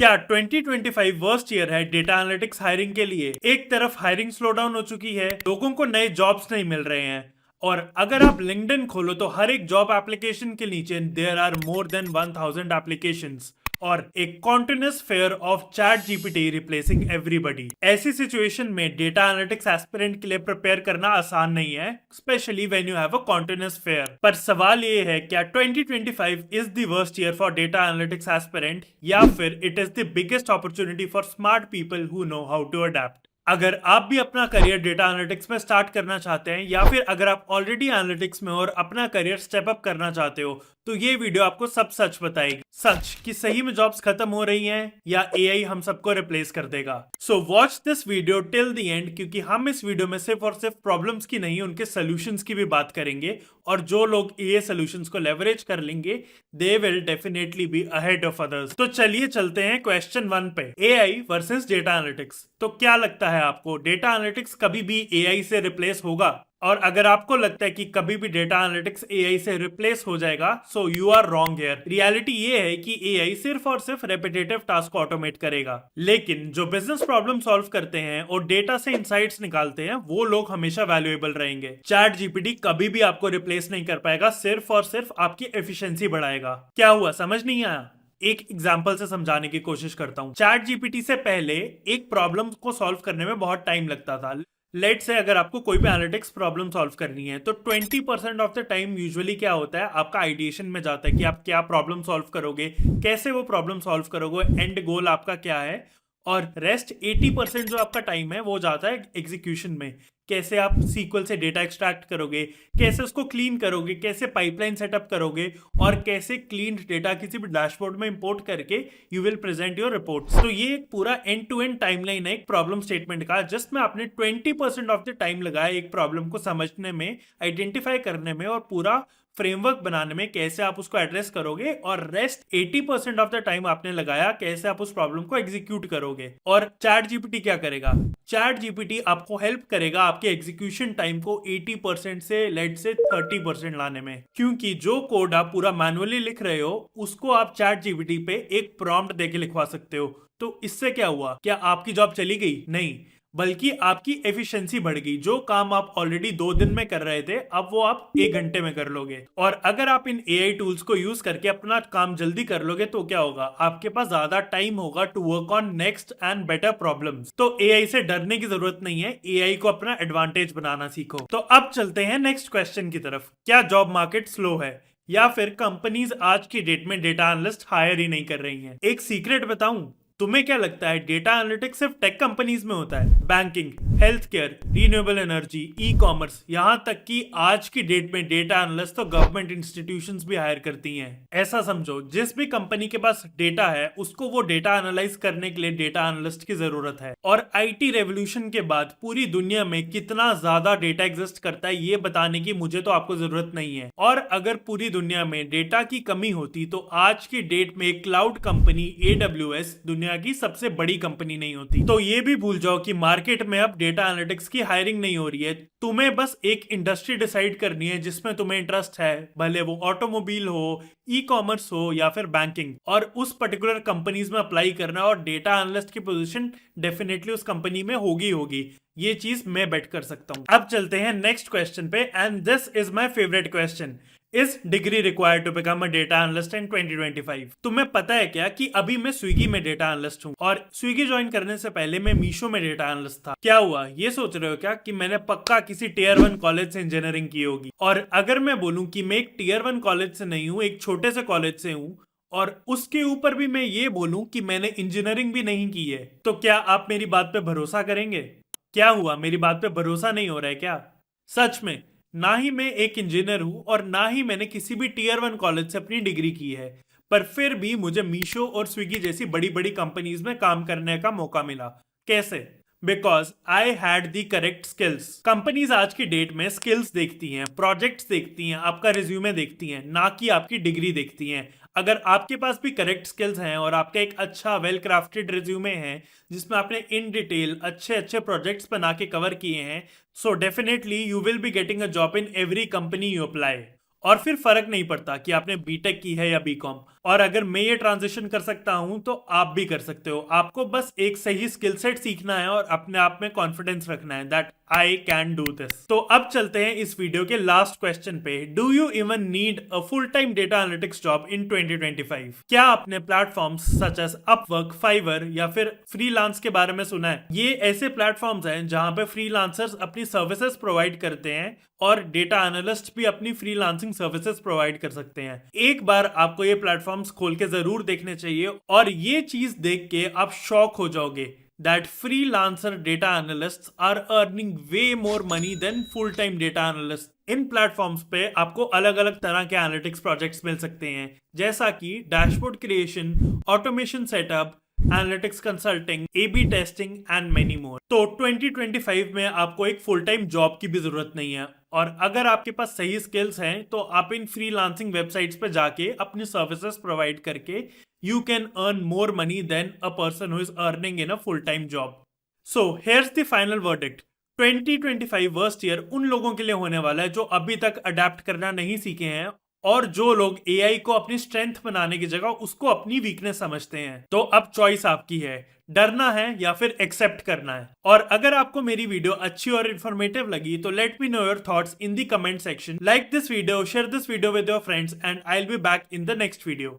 क्या 2025 worst year है data analytics hiring के लिए? एक तरफ हायरिंग स्लो डाउन हो चुकी है, लोगों को नए जॉब्स नहीं मिल रहे हैं, और अगर आप लिंक्डइन खोलो तो हर एक जॉब एप्लीकेशन के नीचे there are more than 1000 applications और एक continuous fair of chat GPT replacing everybody. ऐसी सिचुएशन में डेटा एनालिटिक्स एस्पिरेंट के लिए प्रिपेयर करना आसान नहीं है, specially when you have a continuous fair. पर सवाल ये है, क्या 2025 is the worst year for data analytics aspirant, या फिर it is the biggest opportunity for smart people who know how to adapt? अगर आप भी अपना करियर डेटा एनालिटिक्स में स्टार्ट करना चाहते हैं, या फिर अगर आप ऑलरेडी एनालिटिक्स में और अपना करियर स्टेप अप करना चाहते हो, तो ये वीडियो आपको सब सच बताएगी। सच कि सही में जॉब्स खत्म हो रही हैं या एआई हम सबको रिप्लेस कर देगा। So watch this video till the end, क्योंकि हम इस वीडियो में सिर्फ और सिर्फ प्रॉब्लम्स की नहीं, उनके सोल्यूशंस की भी बात करेंगे। और जो लोग ये सोल्यूशंस को लेवरेज कर लेंगे, they will definitely be ahead of others. तो चलिए चलते हैं क्वेश्चन 1 पे, एआई वर्सेस डेटा एनालिटिक्स। तो क्या लगता है आपको, डेटा एनालिटिक्स कभी भी एआई से रिप्लेस होगा? और अगर आपको लगता है कि कभी भी डेटा एनालिटिक्स एआई से रिप्लेस हो जाएगा, so you are wrong here. Reality ये है कि एआई सिर्फ और सिर्फ रेपिटेटिव टास्क ऑटोमेट करेगा, लेकिन जो बिजनेस प्रॉब्लम सॉल्व करते हैं और डेटा से इंसाइट्स निकालते हैं, वो लोग हमेशा वैल्यूएबल रहेंगे। चैट जीपीटी कभी भी आपको रिप्लेस नहीं कर पाएगा, सिर्फ और सिर्फ आपकी एफिशिएंसी बढ़ाएगा। क्या हुआ, समझ नहीं आया? एक एग्जाम्पल से समझाने की कोशिश करता हूँ। चैट जीपीटी से पहले एक प्रॉब्लम को सॉल्व करने में बहुत टाइम लगता था। लेट से अगर आपको कोई भी एनालिटिक्स प्रॉब्लम सॉल्व करनी है, तो 20% ऑफ द टाइम यूजुअली क्या होता है, आपका आइडिएशन में जाता है कि आप क्या प्रॉब्लम सॉल्व करोगे, कैसे वो प्रॉब्लम सॉल्व करोगे, एंड गोल आपका क्या है। और रेस्ट 80% जो आपका टाइम है वो जाता है एग्जीक्यूशन में। कैसे आप सीक्वल से डेटा एक्सट्रैक्ट करोगे, कैसे उसको क्लीन करोगे, कैसे पाइपलाइन सेटअप करोगे, और कैसे क्लीन डेटा किसी भी डैशबोर्ड में इंपोर्ट करके you will present your reports. तो ये एक पूरा एंड टू एंड टाइमलाइन है एक प्रॉब्लम स्टेटमेंट का, जिसमें आपने 20% ऑफ द टाइम लगाया एक प्रॉब्लम को समझने में, आइडेंटिफाई करने में और पूरा फ्रेमवर्क बनाने में, कैसे आप उसको एड्रेस करोगे। और रेस्ट 80% ऑफ द टाइम आपने लगाया कैसे आप उस प्रॉब्लम को एग्जीक्यूट करोगे। और चैट जीपीटी क्या करेगा? चैट जीपीटी आपको हेल्प करेगा आपके एग्जीक्यूशन टाइम को 80% से लेट से 30% लाने में, क्योंकि जो कोड आप पूरा मैनुअली लिख रहे हो, उसको आप चैट जीपीटी पे एक प्रॉम्प्ट देके लिखवा सकते हो। तो इससे क्या हुआ, क्या आपकी जॉब चली गई? नहीं, बल्कि आपकी एफिशिएंसी बढ़ गई। जो काम आप ऑलरेडी 2 दिन में कर रहे थे, अब वो आप 1 घंटे में कर लोगे। और अगर आप इन एआई टूल्स को यूज करके अपना काम जल्दी कर लोगे, तो क्या होगा, आपके पास ज्यादा टाइम होगा to work on next and better problems. तो एआई से डरने की जरूरत नहीं है, एआई को अपना एडवांटेज बनाना सीखो। तो अब चलते हैं नेक्स्ट क्वेश्चन की तरफ। क्या जॉब मार्केट स्लो है, या फिर कंपनीज आज की डेट में डेटा एनालिस्ट हायर ही नहीं कर रही हैं? एक सीक्रेट बताऊं, तुम्हें क्या लगता है डेटा एनालिटिक्स सिर्फ टेक कंपनीज में होता है? Banking, health care, renewable energy, e commerce, यहां तक कि आज की डेट में डेटा एनालिस्ट तो गवर्नमेंट इंस्टीट्यूशंस भी हायर करती हैं। ऐसा समझो, जिस भी कंपनी के पास डेटा है, उसको वो डेटा एनालाइज करने के लिए डेटा एनालिस्ट की जरूरत है। और आईटी रेवोल्यूशन के बाद पूरी दुनिया में कितना ज्यादा डेटा एग्जिस्ट करता है, ये बताने की मुझे तो आपको जरूरत नहीं है। और अगर पूरी दुनिया में डेटा की कमी होती, तो आज की डेट में क्लाउड कंपनी AWS दुनिया की सबसे बड़ी कंपनी नहीं होती। तो ये भी भूल जाओ कि मार्केट में अब डेटा एनालिटिक्स की हायरिंग नहीं हो रही है। तुम्हें बस एक इंडस्ट्री डिसाइड करनी है जिसमें तुम्हें इंटरेस्ट है, भले वो ऑटोमोबाइल हो, ई कॉमर्स हो या फिर बैंकिंग, और उस पर्टिकुलर कंपनीज में अप्लाई करना। और डेटा एनालिस्ट की पोजीशन डेफिनेटली उस कंपनी में होगी। ये चीज मैं बेट कर सकता हूं। अब चलते हैं नेक्स्ट क्वेश्चन पे, and this is my favourite question. Is degree required to become a data analyst in 2025? तुम्हें पता है क्या कि अभी मैं स्विगी में डेटा एनालिस्ट हूँ, और स्विगी ज्वाइन करने से पहले मैं मीशो में डेटा एनालिस्ट था। क्या हुआ, ये सोच रहे हो क्या कि मैंने पक्का किसी टियर 1 कॉलेज से इंजीनियरिंग की होगी? और अगर मैं बोलूं कि मैं एक टियर 1 कॉलेज से नहीं हूँ, एक छोटे से कॉलेज से हूँ, और उसके ऊपर भी मैं ये बोलूं कि मैंने इंजीनियरिंग भी नहीं की है, तो क्या आप मेरी बात पे भरोसा करेंगे? क्या हुआ, मेरी बात पे भरोसा नहीं हो रहा है क्या? सच में, ना ही मैं एक इंजीनियर हूं और ना ही मैंने किसी भी टियर 1 कॉलेज से अपनी डिग्री की है, पर फिर भी मुझे मीशो और स्विगी जैसी बड़ी बड़ी कंपनीज में काम करने का मौका मिला। कैसे? Because I had the correct skills. Companies आज की डेट में स्किल्स देखती हैं, प्रोजेक्ट्स देखती हैं, आपका रिज्यूमे देखती हैं, ना कि आपकी डिग्री देखती हैं। अगर आपके पास भी करेक्ट स्किल्स हैं और आपका एक अच्छा वेल क्राफ्टेड रिज्यूमे है जिसमें आपने इन डिटेल अच्छे अच्छे प्रोजेक्ट्स बना के कवर किए हैं, so definitely you will be getting a job in every company you apply. और फिर फर्क नहीं पड़ता कि आपने बीटेक की है या बीकॉम, और अगर मैं ये ट्रांजिशन कर सकता हूं तो आप भी कर सकते हो। आपको बस एक सही स्किल सेट सीखना है और अपने आप में कॉन्फिडेंस रखना है that I can do this. तो अब चलते हैं इस वीडियो के लास्ट क्वेश्चन पे। Do you even need a full time data analytics job in 2025? क्या आपने platforms such as Upwork, Fiverr या फिर फ्रीलांस के बारे में सुना है? ये ऐसे प्लेटफॉर्म्स हैं जहां पे फ्रीलांसर्स अपनी सर्विसेज प्रोवाइड करते हैं और डेटा एनालिस्ट भी अपनी फ्रीलांसिंग सर्विसेज प्रोवाइड कर सकते हैं। एक बार आपको ये प्लेटफॉर्म्स खोल के जरूर देखने चाहिए और ये चीज देख के आप शॉक हो जाओगे that freelancer data analysts are earning way more money than full-time data analysts. In platforms पे आपको अलग अलग तरह के एनालिटिक्स प्रोजेक्ट्स मिल सकते हैं, जैसा कि dashboard creation, automation setup, analytics consulting, A B testing and many more. तो 2025 में आपको एक फुल टाइम जॉब की भी जरूरत नहीं है और अगर आपके पास सही स्किल्स हैं तो आप इन फ्रीलांसिंग वेबसाइट्स पे जाके अपनी सर्विसेज प्रोवाइड करके you can earn more money than a person who is earning in a full-time job. So here's the final verdict. 2025 worst year उन लोगों के लिए होने वाला है जो अभी तक अडेप्ट करना नहीं सीखे हैं और जो लोग एआई को अपनी स्ट्रेंथ बनाने की जगह उसको अपनी वीकनेस समझते हैं। तो अब चॉइस आपकी है, डरना है या फिर एक्सेप्ट करना है। और अगर आपको मेरी वीडियो अच्छी और इन्फॉर्मेटिव लगी तो let me know your thoughts in the comment section. Like this video, share this video with your friends and I will be back in the next video.